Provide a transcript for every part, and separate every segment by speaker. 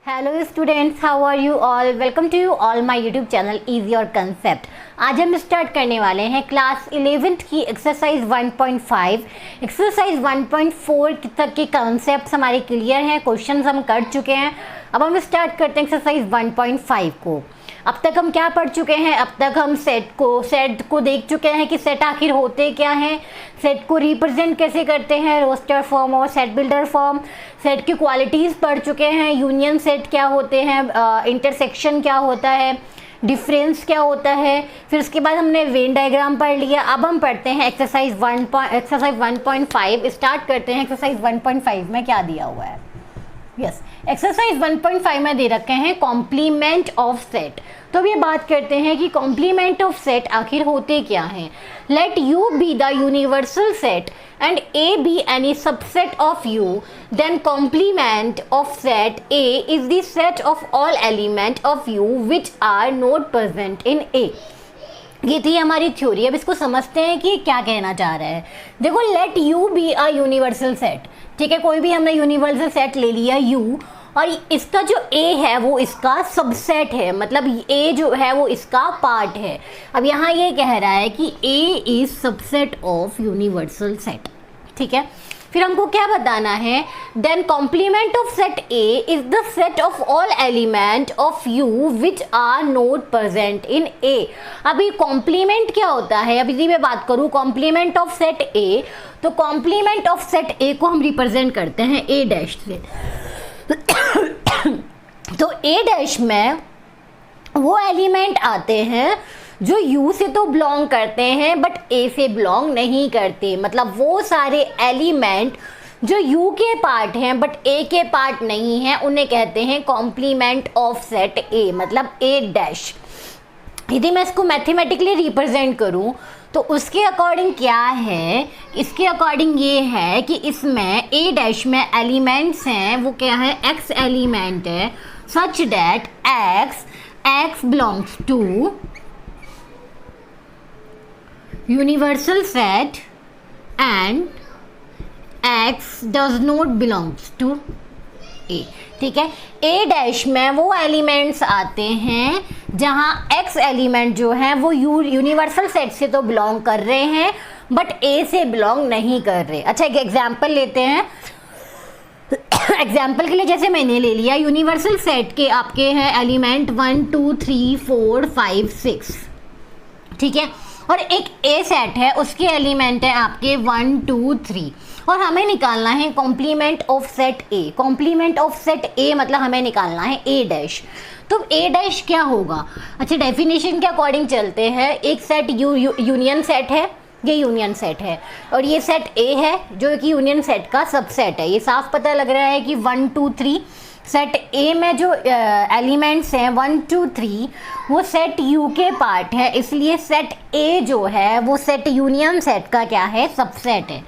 Speaker 1: Hello students, how are you all. Welcome to you all my YouTube channel easy और concept. आज हम start करने वाले हैं क्लास 11th की एक्सरसाइज 1.5। एक्सरसाइज 1.4 तक के कंसेप्ट हमारे क्लियर हैं, क्वेश्चंस हम कर चुके हैं। अब हम स्टार्ट करते हैं एक्सरसाइज 1.5 को। अब तक हम क्या पढ़ चुके हैं? अब तक हम सेट को देख चुके हैं कि सेट आखिर होते क्या हैं, सेट को रिप्रेजेंट कैसे करते हैं, रोस्टर फॉर्म और सेट बिल्डर फॉर्म। सेट की क्वालिटीज़ पढ़ चुके हैं, यूनियन सेट क्या होते हैं, इंटरसेक्शन क्या होता है, डिफरेंस क्या होता है। फिर उसके बाद हमने वेन डायग्राम पढ़ लिया। अब हम पढ़ते हैं एक्सरसाइज 1.5। स्टार्ट करते हैं। एक्सरसाइज 1.5 में क्या दिया हुआ है? यस, एक्सरसाइज 1.5 में दे रखे हैं कॉम्प्लीमेंट ऑफ सेट। तो अब ये बात करते हैं कि कॉम्प्लीमेंट ऑफ सेट आखिर होते क्या हैं। Let U be the universal set and A be any subset of U, then complement of set A is the set of all element of U which are not present in A. ये थी हमारी theory. अब इसको समझते हैं कि क्या कहना चाह रहा है। देखो, late U be a universal set, ठीक है, कोई भी हमने यूनिवर्सल सेट ले लिया यू, और इसका जो ए है वो इसका सबसेट है, मतलब ए जो है वो इसका पार्ट है। अब यहाँ ये कह रहा है कि A is subset of universal set, ठीक है। फिर हमको क्या बताना है? Then complement of set A is the set of all element of U which are not present in A. अभी कॉम्प्लीमेंट क्या होता है? अब इसी में बात करूँ, कॉम्प्लीमेंट ऑफ सेट ए, तो कॉम्प्लीमेंट ऑफ सेट ए को हम रिप्रेजेंट करते हैं ए डैश से। तो ए डैश में वो एलिमेंट आते हैं जो U से तो बिलोंग करते हैं बट A से बिलोंग नहीं करते। मतलब वो सारे एलिमेंट जो U के पार्ट हैं बट A के पार्ट नहीं हैं, उन्हें कहते हैं कॉम्प्लीमेंट ऑफ सेट A, मतलब A डैश। यदि मैं इसको मैथमेटिकली रिप्रेजेंट करूं तो उसके अकॉर्डिंग क्या है? इसके अकॉर्डिंग ये है कि इसमें A डैश में एलिमेंट्स हैं, वो क्या है? X एलिमेंट है, such that X belongs to universal set and X does not belongs to A, ठीक है। A डैश में वो एलिमेंट्स आते हैं जहां X एलिमेंट जो है वो यूनिवर्सल सेट से तो बिलोंग कर रहे हैं बट A से बिलोंग नहीं कर रहे। अच्छा, एक एग्जांपल लेते हैं। एग्जाम्पल के लिए जैसे मैंने ले लिया, यूनिवर्सल सेट के आपके हैं एलिमेंट 1 2 3 4 5 6, ठीक है, और एक ए सेट है, उसके एलिमेंट है आपके 1 2 3, और हमें निकालना है complement of set A. Complement of set A मतलब हमें निकालना है ए डैश। तो ए डैश क्या होगा? अच्छा, डेफिनेशन के अकॉर्डिंग चलते हैं। एक सेट यूनियन सेट है, ये यूनियन सेट है, और ये सेट ए है जो कि यूनियन सेट का सबसेट है। ये साफ पता लग रहा है कि 1 2 3 सेट ए में जो एलिमेंट्स हैं 1 2 3 वो सेट यू के पार्ट है, इसलिए सेट ए जो है वो सेट यूनियन सेट का क्या है? सबसेट है।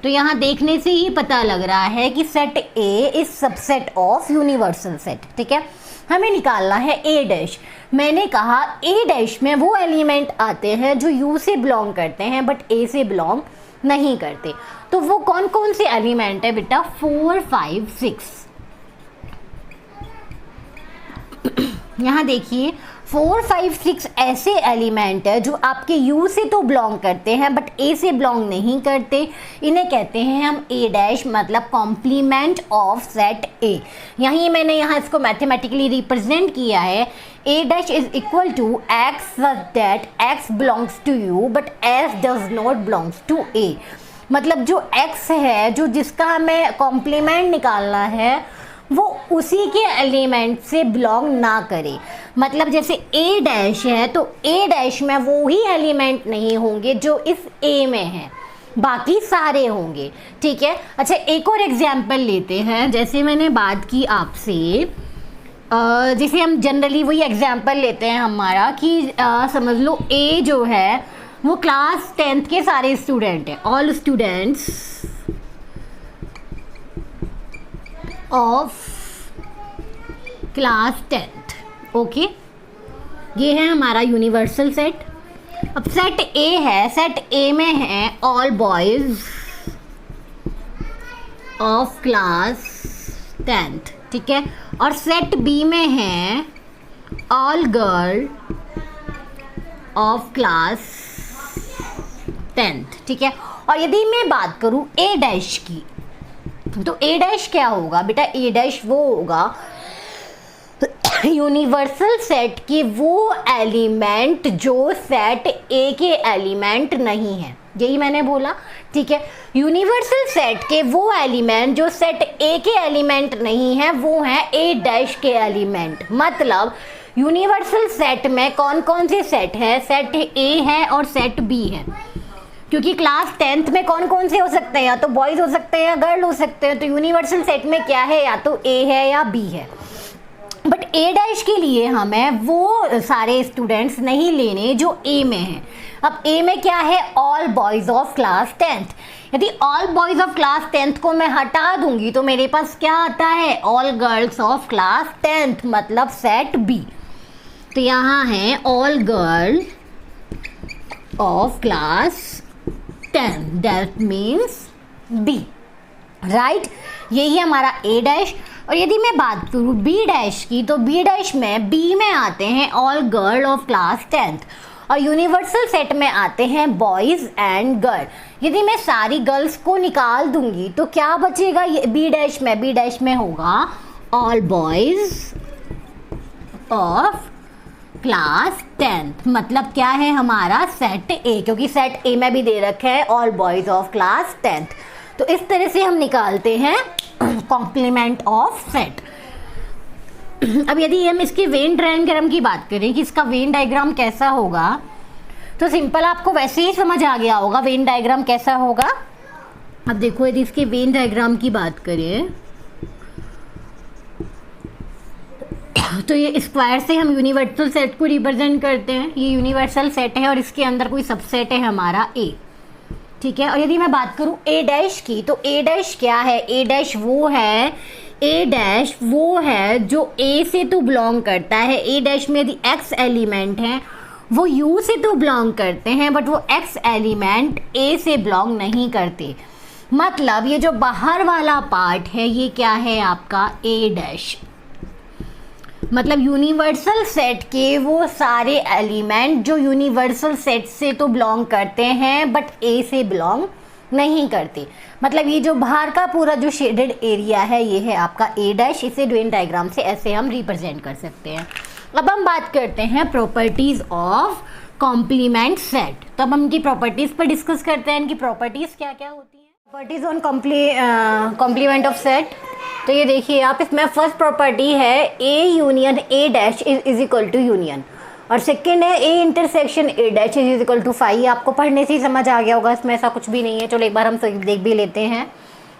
Speaker 1: तो यहाँ देखने से ही पता लग रहा है कि set A is subset of universal set, ठीक है। हमें निकालना है ए डैश। मैंने कहा ए डैश में वो एलिमेंट आते हैं जो यू से बिलोंग करते हैं बट ए से बिलोंग नहीं करते। तो वो कौन कौन से एलिमेंट है बेटा? 4 5 6। यहाँ देखिए 4 5 6 ऐसे एलिमेंट है जो आपके U से तो बिलोंग करते हैं बट A से बिलोंग नहीं करते। इन्हें कहते हैं हम A डैश, मतलब कॉम्प्लीमेंट ऑफ सेट A। यहीं मैंने यहाँ इसको मैथमेटिकली रिप्रेजेंट किया है। A dash is equal to X such that X belongs to U but S does not belongs to A। मतलब जो X है, जो जिसका हमें कॉम्प्लीमेंट निकालना है, वो उसी के एलिमेंट से बिलोंग ना करे। मतलब जैसे ए डैश है तो ए डैश में वो ही एलिमेंट नहीं होंगे जो इस ए में है, बाकी सारे होंगे, ठीक है। अच्छा, एक और एग्जांपल लेते हैं। जैसे मैंने बात की आपसे, जैसे हम जनरली वही एग्जांपल लेते हैं हमारा कि समझ लो ए जो है वो क्लास 10th के सारे स्टूडेंट हैं, all students of class 10th, okay. ये है हमारा यूनिवर्सल सेट। अब सेट ए है, सेट ए में है all boys of class 10th, ठीक है, और सेट बी में है all girl of class 10th, ठीक है। और यदि मैं बात करूं ए डैश की, तो ए डैश क्या होगा बेटा? ए डैश वो होगा यूनिवर्सल सेट के वो एलिमेंट जो सेट ए के एलिमेंट नहीं है, यही मैंने बोला, ठीक है। यूनिवर्सल सेट के वो एलिमेंट जो सेट ए के एलिमेंट नहीं है वो है ए डैश के एलिमेंट। मतलब यूनिवर्सल सेट में कौन कौन से सेट है? सेट ए है और सेट बी है, क्योंकि क्लास 10th में कौन कौन से हो सकते हैं? या तो बॉयज हो सकते हैं या गर्ल हो सकते हैं। तो यूनिवर्सल सेट में क्या है? या तो ए है या बी है। बट ए डैश के लिए हमें वो सारे स्टूडेंट्स नहीं लेने जो ए में हैं। अब ए में क्या है? All boys of class 10th। यदि all boys of class 10th को मैं हटा दूंगी तो मेरे पास क्या आता है? All girls of class 10th, मतलब सेट बी। तो यहाँ है all girl of class 10, that means B, right. यही है हमारा ए डैश। और यदि मैं बात करूँ बी डैश की, तो बी डैश में बी में आते हैं all girl of class 10th और यूनिवर्सल सेट में आते हैं बॉयज़ एंड गर्ल। यदि मैं सारी गर्ल्स को निकाल दूंगी तो क्या बचेगा? ये बी डैश में, बी डैश में होगा all boys of class 10th, मतलब क्या है हमारा? सेट ए, क्योंकि सेट ए में भी दे रखे हैं all boys of class 10th। तो इस तरह से हम निकालते हैं कॉम्प्लीमेंट ऑफ सेट। अब यदि हम इसके वेन डायग्राम की बात करें कि इसका वेन डायग्राम कैसा होगा, तो सिंपल आपको वैसे ही समझ आ गया होगा वेन डायग्राम कैसा होगा। अब देखो यदि इसके वेन डायग्राम की बात करें तो ये स्क्वायर से हम यूनिवर्सल सेट को रिप्रेजेंट करते हैं। ये यूनिवर्सल सेट है और इसके अंदर कोई सबसेट है हमारा ए, ठीक है। और यदि मैं बात करूं ए डैश की, तो ए डैश क्या है? ए डैश वो है, ए डैश वो है जो ए से तो बिलोंग करता है। ए डैश में यदि एक्स एलिमेंट है वो यू से तो बिलोंग करते हैं, बट वो एक्स एलिमेंट ए से बिलोंग नहीं करते। मतलब ये जो बाहर वाला पार्ट है ये क्या है आपका? ए डैश। मतलब यूनिवर्सल सेट के वो सारे एलिमेंट जो यूनिवर्सल सेट से तो बिलोंग करते हैं बट ए से बिलोंग नहीं करते। मतलब ये जो बाहर का पूरा जो शेडेड एरिया है ये है आपका ए डैश। इसे वेन डायग्राम से ऐसे हम रिप्रेजेंट कर सकते हैं। अब हम बात करते हैं प्रॉपर्टीज ऑफ कॉम्प्लीमेंट सेट। तो अब हम इनकी प्रॉपर्टीज पर डिस्कस करते हैं, इनकी प्रॉपर्टीज क्या क्या होती हैं। Properties on complement of set. तो ये देखिए आप, इसमें फर्स्ट प्रॉपर्टी है A union A dash is equal to union, और सेकंड है A intersection A dash is equal to phi. आपको पढ़ने से ही समझ आ गया होगा, इसमें ऐसा कुछ भी नहीं है। चलो एक बार हम देख भी लेते हैं।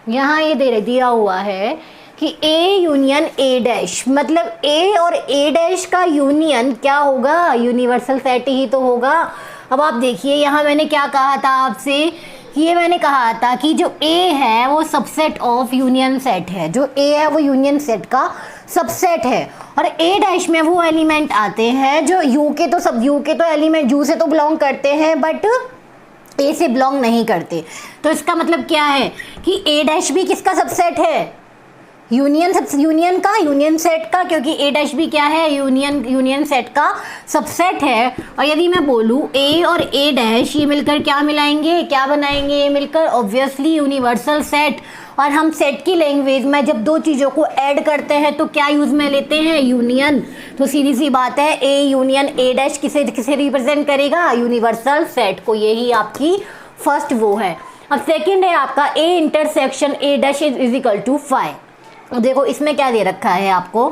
Speaker 1: यहाँ ये दिया हुआ है कि ए यूनियन ए डैश, मतलब ए और ए डैश का यूनियन क्या होगा? यूनिवर्सल सेट ही तो होगा। अब आप देखिए यहाँ मैंने क्या कहा था आपसे, ये मैंने कहा था कि जो ए है वो सबसेट ऑफ यूनियन सेट है। जो ए है वो यूनियन सेट का सबसेट है। और ए डैश में वो एलिमेंट आते हैं जो यू के तो एलिमेंट यू से तो बिलोंग करते हैं बट ए से बिलोंग नहीं करते। तो इसका मतलब क्या है कि ए डैश भी किसका सबसेट है? यूनियन सेट का, क्योंकि ए डैश भी क्या है? यूनियन सेट का सबसेट है। और यदि मैं बोलूँ ए और ए डैश ये मिलकर क्या मिलाएंगे, क्या बनाएंगे? ये मिलकर ऑब्वियसली यूनिवर्सल सेट। और हम सेट की लैंग्वेज में जब दो चीज़ों को ऐड करते हैं तो क्या यूज़ में लेते हैं? यूनियन। तो सीधी सी बात है, ए यूनियन ए डैश किसे रिप्रेजेंट करेगा? यूनिवर्सल सेट को। यही आपकी फर्स्ट वो है। अब सेकेंड है आपका A intersection A dash is equal to phi. देखो इसमें क्या दे रखा है आपको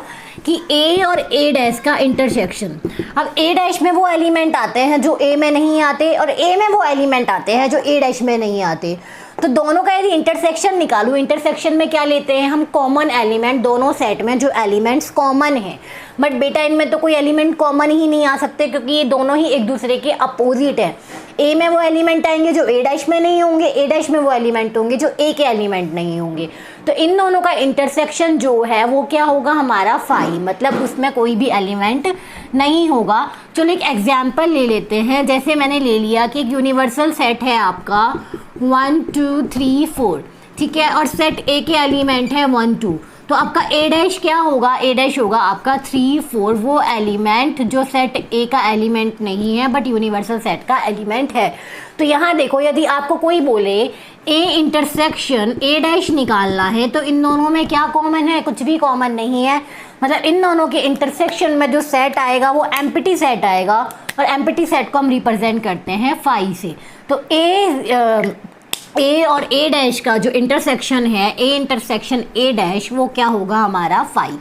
Speaker 1: कि ए और ए डैश का इंटरसेक्शन। अब ए डैश में वो एलिमेंट आते हैं जो ए में नहीं आते और ए में वो एलिमेंट आते हैं जो ए डैश में नहीं आते। तो दोनों का यदि इंटरसेक्शन निकालूं, इंटरसेक्शन में क्या लेते हैं हम? Common element. दोनों सेट में जो एलिमेंट्स कॉमन है, बट बेटा इनमें तो कोई एलिमेंट कॉमन ही नहीं आ सकते क्योंकि ये दोनों ही एक दूसरे के अपोजिट है। ए में वो एलिमेंट आएंगे जो ए डैश में नहीं होंगे, ए डैश में वो एलिमेंट होंगे जो ए के एलिमेंट नहीं होंगे। तो इन दोनों का इंटरसेक्शन जो है वो क्या होगा हमारा? फाई। मतलब उसमें कोई भी एलिमेंट नहीं होगा। चलो एक एग्जाम्पल ले लेते हैं। जैसे मैंने ले लिया कि एक यूनिवर्सल सेट है आपका 1 2 3 4, ठीक है, और सेट ए के एलिमेंट है 1 2। तो आपका ए डैश क्या होगा, ए डैश होगा आपका 3 4, वो एलिमेंट जो सेट ए का एलिमेंट नहीं है बट यूनिवर्सल सेट का एलिमेंट है। तो यहाँ देखो, यदि आपको कोई बोले ए इंटरसेक्शन ए डैश निकालना है तो इन दोनों में क्या कॉमन है, कुछ भी कॉमन नहीं है। मतलब इन दोनों के इंटरसेक्शन में जो सेट आएगा वो एम्प्टी सेट आएगा, और एम्प्टी सेट को हम रिप्रेजेंट करते हैं फाई से। तो ए और ए डैश का जो इंटरसेक्शन है, ए इंटरसेक्शन ए डैश, वो क्या होगा हमारा फाई।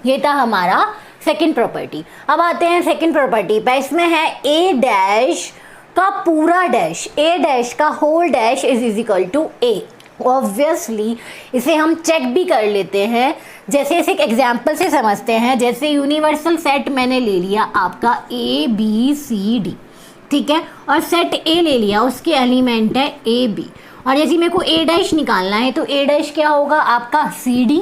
Speaker 1: ये था हमारा सेकंड प्रॉपर्टी। अब आते हैं सेकंड प्रॉपर्टी पे। इसमें है ए डैश का पूरा डैश, ए डैश का whole dash is equal to A. Obviously इसे हम चेक भी कर लेते हैं, जैसे इसे एक एग्जाम्पल से समझते हैं। जैसे यूनिवर्सल सेट मैंने ले लिया आपका ए बी सी डी, ठीक है, और सेट ए ले लिया, उसके एलिमेंट है ए बी, और यदि मेरे को ए डैश निकालना है तो ए डैश क्या होगा आपका सी डी,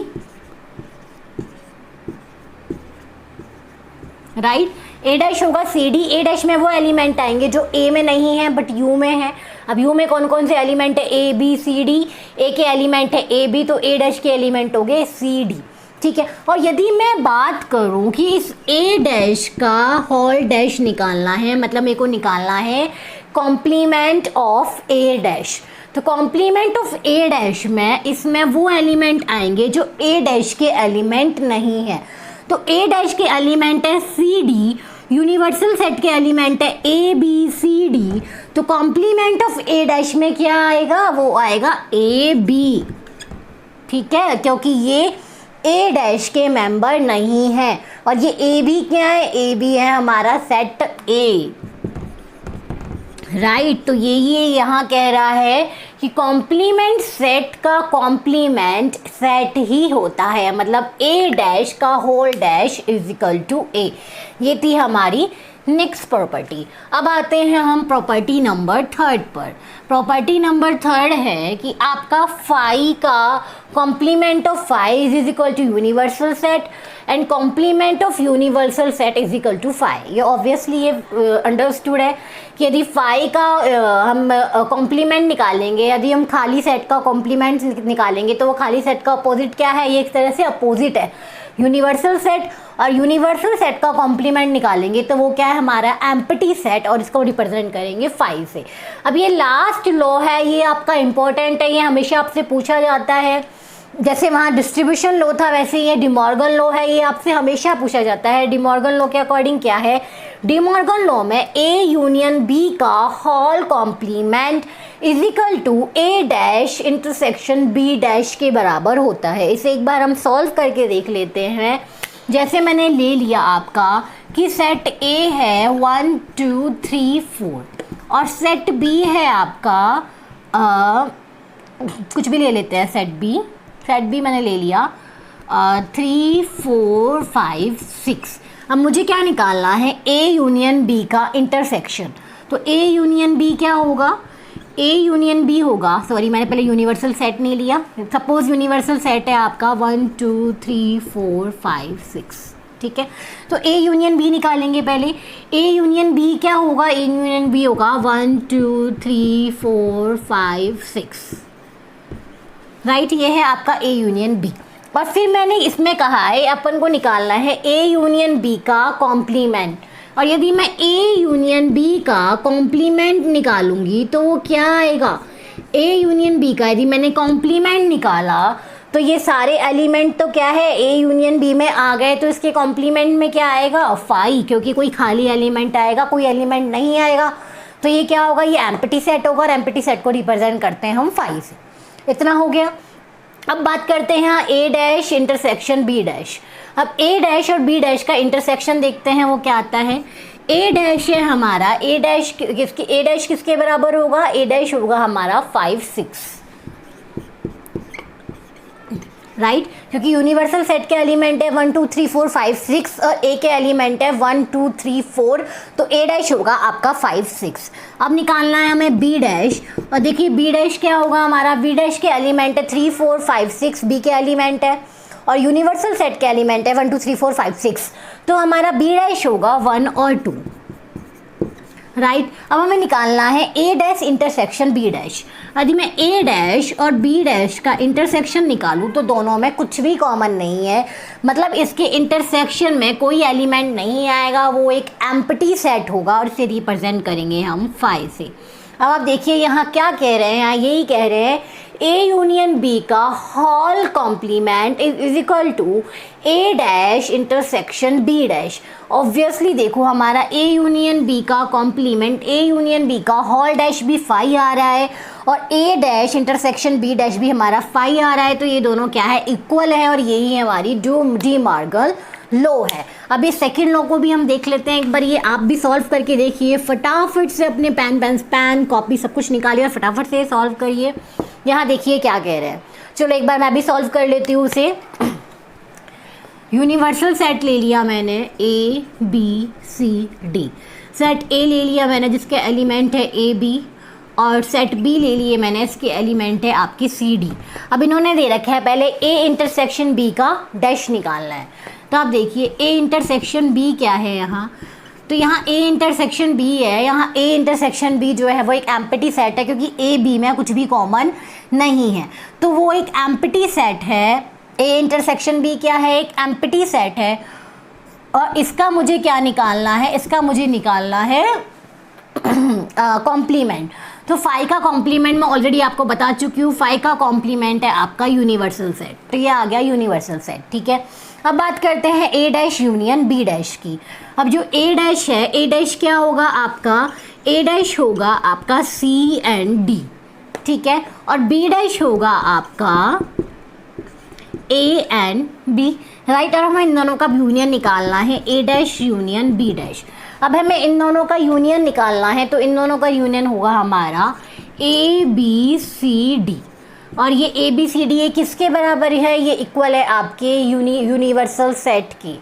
Speaker 1: राइट। ए डैश होगा सी डी, ए डैश में वो एलिमेंट आएंगे जो ए में नहीं है बट यू में है। अब यू में कौन कौन से एलिमेंट है, ए बी सी डी, ए के एलिमेंट है ए बी, तो ए डैश के एलिमेंट हो गए सी डी, ठीक है। और यदि मैं बात करूं कि इस ए डैश का होल डैश निकालना है, मतलब मेरे को निकालना है कॉम्प्लीमेंट ऑफ ए डैश, तो कॉम्प्लीमेंट ऑफ ए डैश में इसमें वो एलिमेंट आएंगे जो ए डैश के एलिमेंट नहीं है। तो ए डैश के एलिमेंट है सी डी, यूनिवर्सल सेट के एलिमेंट है ए बी सी डी, तो कॉम्प्लीमेंट ऑफ ए डैश में क्या आएगा, वो आएगा ए बी, ठीक है, क्योंकि ये ए डैश के मेंबर नहीं है। और ये ए बी क्या है, ए बी है हमारा सेट ए, राइट। तो ये यहाँ कह रहा है कि कॉम्प्लीमेंट सेट का कॉम्प्लीमेंट सेट ही होता है, मतलब ए डैश का whole dash is equal to A. ये थी हमारी नेक्स्ट प्रॉपर्टी। अब आते हैं हम प्रॉपर्टी नंबर थर्ड पर। प्रॉपर्टी नंबर थर्ड है कि आपका फाई का complement of phi is equal to universal set and complement of universal set is equal to phi. ये ऑब्वियसली ये अंडरस्टूड है कि यदि फाई का हम कॉम्प्लीमेंट निकालेंगे, यदि हम खाली सेट का कॉम्प्लीमेंट निकालेंगे तो वो खाली सेट का अपोजिट क्या है, ये एक तरह से अपोजिट है यूनिवर्सल सेट, और यूनिवर्सल सेट का कॉम्प्लीमेंट निकालेंगे तो वो क्या है हमारा एम्प्टी सेट, और इसको रिप्रेजेंट करेंगे फाई से। अब ये लास्ट लॉ है, ये आपका इंपॉर्टेंट है, ये हमेशा आपसे पूछा जाता है। जैसे वहाँ डिस्ट्रीब्यूशन लॉ था वैसे ये डिमॉर्गन लॉ है, ये आपसे हमेशा पूछा जाता है। डिमॉर्गन लॉ के अकॉर्डिंग क्या है, डिमॉर्गन लॉ में ए यूनियन बी का whole complement is equal to A dash intersection B dash के बराबर होता है। इसे एक बार हम सॉल्व करके देख लेते हैं। जैसे मैंने ले लिया आपका कि सेट ए है 1 2 3 4 और सेट बी है आपका कुछ भी ले लेते हैं, सेट बी मैंने ले लिया 3 4 5 6। अब मुझे क्या निकालना है, ए यूनियन बी का इंटरसेक्शन। तो ए यूनियन बी क्या होगा, ए यूनियन बी होगा, सॉरी मैंने पहले यूनिवर्सल सेट नहीं लिया। सपोज यूनिवर्सल सेट है आपका 1 2 3 4 5 6, ठीक है। तो ए यूनियन बी निकालेंगे पहले। ए यूनियन बी क्या होगा, ए यूनियन बी होगा 1 2 3 4 5 6, राइट। ये है आपका ए यूनियन बी। और फिर मैंने इसमें कहा है अपन को निकालना है ए यूनियन बी का कॉम्प्लीमेंट, और यदि मैं ए यूनियन बी का कॉम्प्लीमेंट निकालूंगी तो वो क्या आएगा, ए यूनियन बी का यदि मैंने कॉम्प्लीमेंट निकाला तो ये सारे एलिमेंट तो क्या है ए यूनियन बी में आ गए, तो इसके कॉम्प्लीमेंट में क्या आएगा फाई, क्योंकि कोई खाली एलिमेंट आएगा, कोई एलिमेंट नहीं आएगा। तो ये क्या होगा, ये एम्प्टी सेट होगा, और एम्प्टी सेट को रिप्रेजेंट करते हैं हम फाई से। इतना हो गया। अब बात करते हैं यहाँ ए डैश इंटरसेक्शन बी डैश। अब ए डैश और बी डैश का इंटरसेक्शन देखते हैं वो क्या आता है। ए डैश है हमारा, ए डैश किसके बराबर होगा, ए डैश होगा हमारा 5 6, राइट, क्योंकि यूनिवर्सल सेट के एलिमेंट है 1 2 3 4 5 6 और ए के एलिमेंट है 1 2 3 4, तो ए डैश होगा आपका 5 6। अब निकालना है हमें बी डैश, और देखिए बी डैश क्या होगा हमारा, बी डैश के एलिमेंट है 3 4 5 6, बी के एलिमेंट है, और यूनिवर्सल सेट के एलिमेंट है 1 2 3 4 5 6, तो हमारा बी डैश होगा 1 और 2, राइट। अब हमें निकालना है A dash intersection B dash. यदि मैं ए डैश और बी डैश का इंटरसेक्शन निकालूं तो दोनों में कुछ भी कॉमन नहीं है, मतलब इसके इंटरसेक्शन में कोई एलिमेंट नहीं आएगा, वो एक एम्प्टी सेट होगा और इसे रिप्रेजेंट करेंगे हम फाई से। अब आप देखिए यहाँ क्या कह रहे हैं, यही कह रहे हैं ए यूनियन बी का whole complement is equal to A dash intersection B dash. Obviously देखो हमारा ए यूनियन बी का कॉम्प्लीमेंट ए यूनियन बी का होल डैश भी फाई आ रहा है और A dash intersection B dash भी हमारा फाई आ रहा है, तो ये दोनों क्या है, इक्वल है और यही हमारी जो डी मॉर्गन लो है। अब इस सेकेंड लॉ को भी हम देख लेते हैं एक बार, ये आप भी सॉल्व करके देखिए फटाफट से, अपने पेन कॉपी सब कुछ निकालिए और फटाफट से सॉल्व करिए। यहाँ देखिए क्या कह रहे हैं, चलो एक बार मैं भी सॉल्व कर लेती हूँ उसे। यूनिवर्सल सेट ले लिया मैंने A B C D, set A ले लिया मैंने जिसके एलिमेंट है ए बी, और सेट बी ले लिए मैंने, इसके एलिमेंट है आपकी सी डी। अब इन्होंने दे रखा है पहले ए इंटरसेक्शन बी का डैश निकालना है, तो आप देखिए ए इंटरसेक्शन बी क्या है यहाँ, तो यहाँ ए इंटरसेक्शन बी है, यहाँ ए इंटरसेक्शन बी जो है वो एक एम्प्टी सेट है क्योंकि ए बी में कुछ भी कॉमन नहीं है, तो वो एक एम्प्टी सेट है। ए इंटरसेक्शन बी क्या है, एक एम्प्टी सेट है, और इसका मुझे क्या निकालना है, इसका मुझे निकालना है कॉम्प्लीमेंट। तो फाई का कॉम्प्लीमेंट मैं ऑलरेडी आपको बता चुकी हूँ, फाई का कॉम्प्लीमेंट है आपका यूनिवर्सल सेट, तो ये आ गया यूनिवर्सल सेट, ठीक है। अब बात करते हैं ए डैश यूनियन बी डैश की। अब जो ए डैश है, ए डैश क्या होगा आपका, ए डैश होगा आपका सी एंड डी, ठीक है, और बी डैश होगा आपका ए एंड बी, राइट। और हमें इन दोनों का यूनियन निकालना है, A dash union B dash. अब हमें इन दोनों का यूनियन निकालना है, तो इन दोनों का यूनियन होगा हमारा ए बी सी डी, और ये ए बी सी डी ये किसके बराबर है, ये इक्वल है आपके यूनिवर्सल सेट की,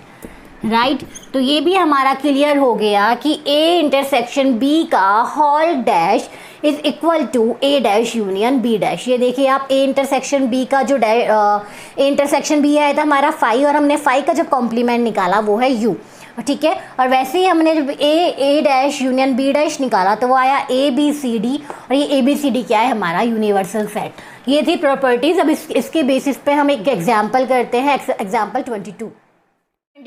Speaker 1: राइट। तो ये भी हमारा क्लियर हो गया कि ए इंटरसेक्शन बी का whole dash is equal to A dash union B dash. ये देखिए आप ए इंटरसेक्शन बी का जो ए इंटरसेक्शन बी आया था हमारा फाई, और हमने फाई का जो कॉम्प्लीमेंट निकाला वो है यू, ठीक है। और वैसे ही हमने जब ए डैश यूनियन बी डैश निकाला तो वो आया ए बी सी डी, और ये ए बी सी डी क्या है, हमारा यूनिवर्सल सेट। ये थी प्रॉपर्टीज़। अब इसके बेसिस पे हम एक एग्जाम्पल करते हैं, एग्जाम्पल 22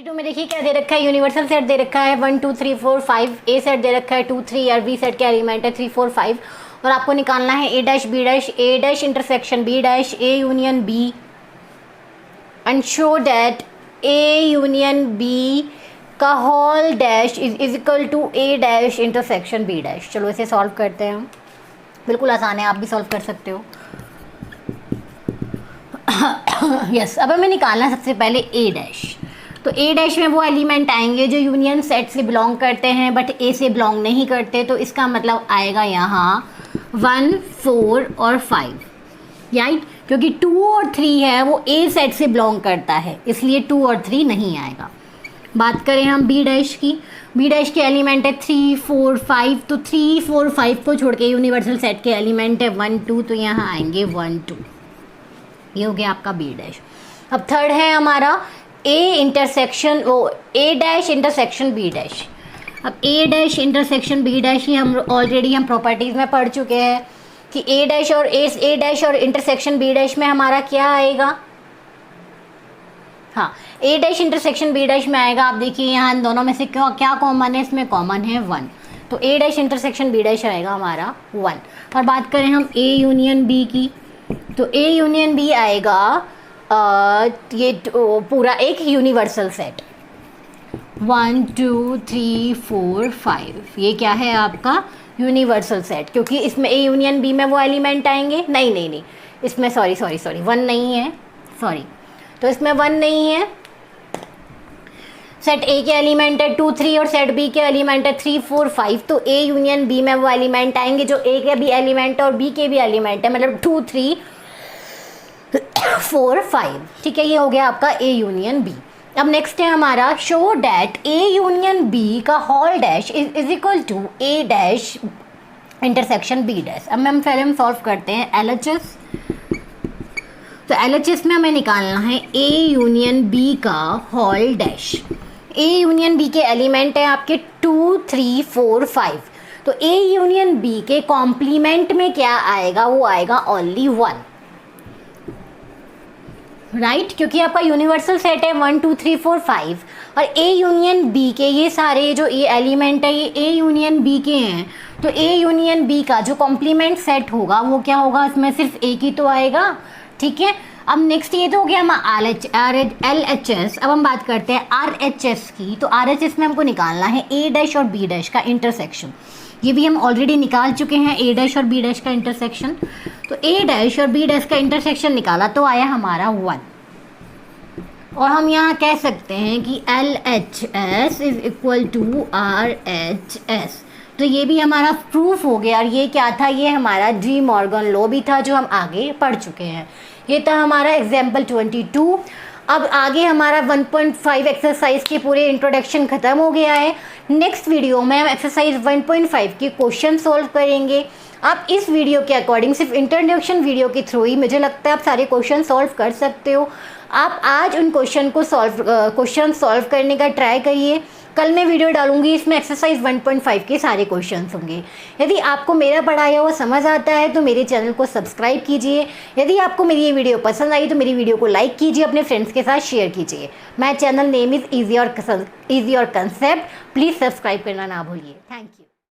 Speaker 1: में देखिए क्या दे रखा है, यूनिवर्सल सेट दे रखा है 1 2 3 4 5, ए सेट दे रखा है 2 3, और बी सेट के एलिमेंट है 3 4 5, और आपको निकालना है A dash B dash, A dash intersection B dash, A union B, and show that A union B का whole dash is equal to A dash intersection B dash. चलो इसे solve करते हैं, बिल्कुल आसान है, आप भी सॉल्व कर सकते हो। यस, अब हमें निकालना है सबसे पहले ए डैश। तो ए डैश में वो एलिमेंट आएंगे जो यूनियन सेट से बिलोंग करते हैं बट ए से बिलोंग नहीं करते, तो इसका मतलब आएगा यहाँ 1 4 और 5, राइट, क्योंकि 2 और 3 है वो ए सेट से बिलोंग करता है, इसलिए 2 और 3 नहीं आएगा। बात करें हम बी डैश की, बी डैश के एलिमेंट है 3 4 5, तो 3 4 5 को छोड़ के यूनिवर्सल सेट के एलिमेंट है 1 2, तो यहाँ आएंगे 1 2, ये हो गया आपका बी डैश। अब थर्ड है हमारा A intersection A dash intersection B dash. अब A dash intersection B dash ही हम ऑलरेडी हम प्रॉपर्टीज़ में पढ़ चुके हैं कि ए डैश और इंटरसेक्शन बी डैश में हमारा क्या आएगा, हाँ, A dash intersection B dash में आएगा। आप देखिए यहाँ इन दोनों में से क्या कॉमन है, इसमें कॉमन है 1, तो ए डैश इंटरसेक्शन बी डैश आएगा हमारा 1। और बात करें हम ए यूनियन बी की, तो ए यूनियन बी आएगा ये पूरा एक यूनिवर्सल सेट 1 2 3 4 5, ये क्या है आपका यूनिवर्सल सेट, क्योंकि इसमें ए यूनियन बी में वो एलिमेंट आएंगे, नहीं इसमें सॉरी 1 नहीं है, सॉरी, तो इसमें 1 नहीं है। सेट ए के एलिमेंट है 2 3 और सेट बी के एलिमेंट है 3 4 5, तो ए यूनियन बी में वो एलिमेंट आएंगे जो ए के भी एलिमेंट है और बी के भी एलिमेंट है, मतलब 2 3 4 5, ठीक है, ये हो गया आपका ए यूनियन बी। अब नेक्स्ट है हमारा show that A union B का whole dash is equal to A dash intersection B dash. अब हम फिर सॉल्व करते हैं LHS। तो LHS में हमें निकालना है ए यूनियन बी का whole dash. A union B के एलिमेंट है आपके 2 3 4 5, तो A यूनियन B के कॉम्प्लीमेंट में क्या आएगा, वो आएगा ओनली 1, राइट क्योंकि आपका यूनिवर्सल सेट है 1 2 3 4 5 और A यूनियन B के ये सारे जो ये एलिमेंट है ये A यूनियन B के हैं। तो A यूनियन B का जो कॉम्प्लीमेंट सेट होगा वो क्या होगा, इसमें सिर्फ एक ही तो आएगा, ठीक है। अब नेक्स्ट ये तो हो गया हम LHS। अब हम बात करते हैं RHS की। तो RHS में हमको निकालना है A डैश और B डैश का इंटरसेक्शन। ये भी हम ऑलरेडी निकाल चुके हैं A डैश और B डैश का इंटरसेक्शन। तो A डैश और B डैश का इंटरसेक्शन निकाला तो आया हमारा 1। और हम यहाँ कह सकते हैं कि LHS is equal to RHS। तो ये भी हमारा प्रूफ हो गया। और ये क्या था, ये हमारा डी मॉर्गन लॉ भी था जो हम आगे पढ़ चुके हैं। ये था हमारा एग्जाम्पल 22। अब आगे हमारा 1.5 एक्सरसाइज के पूरे इंट्रोडक्शन ख़त्म हो गया है। नेक्स्ट वीडियो में हम एक्सरसाइज 1.5 के क्वेश्चन सॉल्व करेंगे। आप इस वीडियो के अकॉर्डिंग सिर्फ इंट्रोडक्शन वीडियो के थ्रू ही मुझे लगता है आप सारे क्वेश्चन सॉल्व कर सकते हो। आप आज उन क्वेश्चन सॉल्व करने का ट्राई करिए। कल मैं वीडियो डालूंगी, इसमें एक्सरसाइज 1.5 के सारे क्वेश्चंस होंगे। यदि आपको मेरा पढ़ाया हुआ समझ आता है तो मेरे चैनल को सब्सक्राइब कीजिए। यदि आपको मेरी ये वीडियो पसंद आई तो मेरी वीडियो को लाइक कीजिए, अपने फ्रेंड्स के साथ शेयर कीजिए। My channel name is easy और कंसेप्ट। प्लीज़ सब्सक्राइब करना ना भूलिए। Thank you.